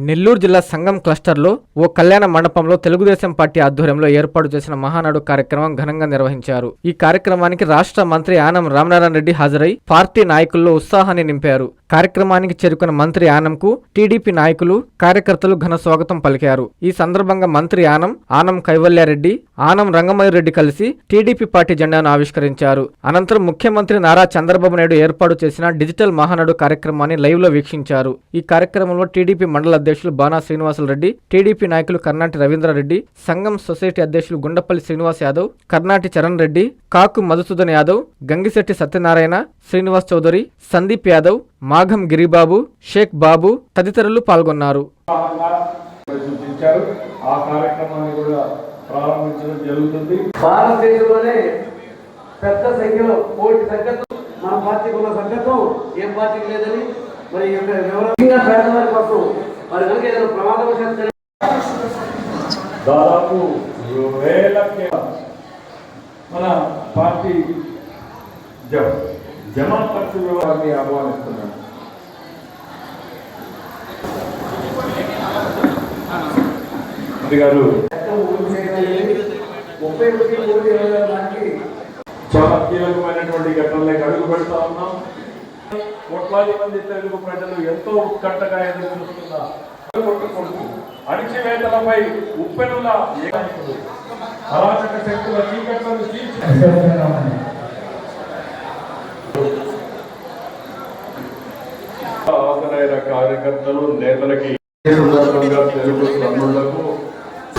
నెల్లూరు జిల్లా సంగం క్లస్టర్లో ఓ కళ్యాణ మండపంలో తెలుగుదేశం పార్టీ ఆధ్వర్యంలో ఏర్పాటు చేసిన మహానాడు కార్యక్రమం ఘనంగా నిర్వహించారు. ఈ కార్యక్రమానికి రాష్ట్ర మంత్రి ఆనం రామనారాయణ రెడ్డి హాజరై పార్టీ నాయకుల్లో ఉత్సాహాన్ని నింపారు. కార్యక్రమానికి చేరుకున్న మంత్రి ఆనంకు టీడీపీ నాయకులు, కార్యకర్తలు ఘన స్వాగతం పలికారు. ఈ సందర్భంగా మంత్రి ఆనం కైవల్యారెడ్డి, ఆనం రంగమయ్యరెడ్డి కలిసి టీడీపీ పార్టీ జెండాను ఆవిష్కరించారు. అనంతరం ముఖ్యమంత్రి నారా చంద్రబాబు నాయుడు ఏర్పాటు చేసిన డిజిటల్ మహానాడు కార్యక్రమాన్ని లైవ్ లో వీక్షించారు. ఈ కార్యక్రమంలో టీడీపీ మండల అధ్యక్షులు బాణా శ్రీనివాసులరెడ్డి, టీడీపీ నాయకులు కర్నాటి రవీంద్రారెడ్డి, సంఘం సొసైటీ అధ్యక్షులు గుండపల్లి శ్రీనివాస్ యాదవ్, కర్నాటి చరణ్ రెడ్డి, కాకు మధుసూదన్ యాదవ్, గంగిశెట్టి సత్యనారాయణ, శ్రీనివాస్ చౌదరి, సందీప్ యాదవ్, మాఘం గిరిబాబు, షేక్ బాబు తదితరులు పాల్గొన్నారు. భారతదేశంలోనే పెద్ద సంఖ్యలో కోటి సంఖ్యతో మన పార్టీకి ఉన్న సంఖ్యత్వం ఏం పార్టీకి లేదని మరి వివరంగా పేదవారి కోసం మరి కనుక ఏదైనా ప్రమాదవశాత్తు దాదాపు వేలకి మన పార్టీ జమా ఖర్చు వివరాన్ని ఆహ్వానిస్తున్నాను. గారు చాలా కీలకమైనటువంటి ఘటనలకు అడుగు పెడతా ఉన్నాం. కోట్లాది మంది తెలుగు ప్రజలు ఎంతో ఉత్కంఠగా ఎదురు చూస్తున్నారు. అణిచివేతలపై ఉప్పెనుల అరాచక శక్తుల చీకట్లను హాజరైన కార్యకర్తలు, నేతలకి తెలుగు తమ్ముళ్లకు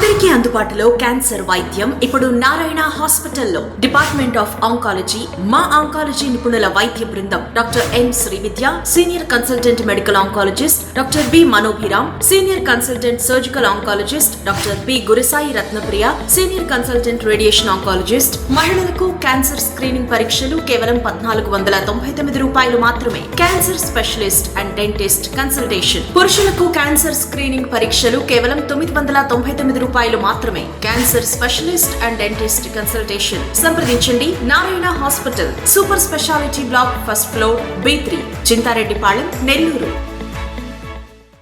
అందరికీ అందుబాటులో క్యాన్సర్ వైద్యం ఇప్పుడు నారాయణ హాస్పిటల్లో. డిపార్ట్మెంట్ ఆఫ్ ఆంకాలజీ, మా ఆంకాలజీ నిపుణుల వైద్య బృందం doctor M Srividya, senior consultant medical oncologist doctor B Manobhiram, senior consultant surgical oncologist doctor B Gurisai Ratnapriya, senior consultant radiation oncologist. మహిళలకు క్యాన్సర్ స్క్రీనింగ్ పరీక్షలు కేవలం 1499 రూపాయలు మాత్రమే. Cancer specialist and dentist consultation. పురుషులకు క్యాన్సర్ స్క్రీనింగ్ పరీక్షలు కేవలం 999 రూపాయలు మాత్రమే. Cancer specialist and dentist consultation సంప్రదించండి. Narayana hospital, super speciality block, first floor, B3, Chintareddypalem, Nellore.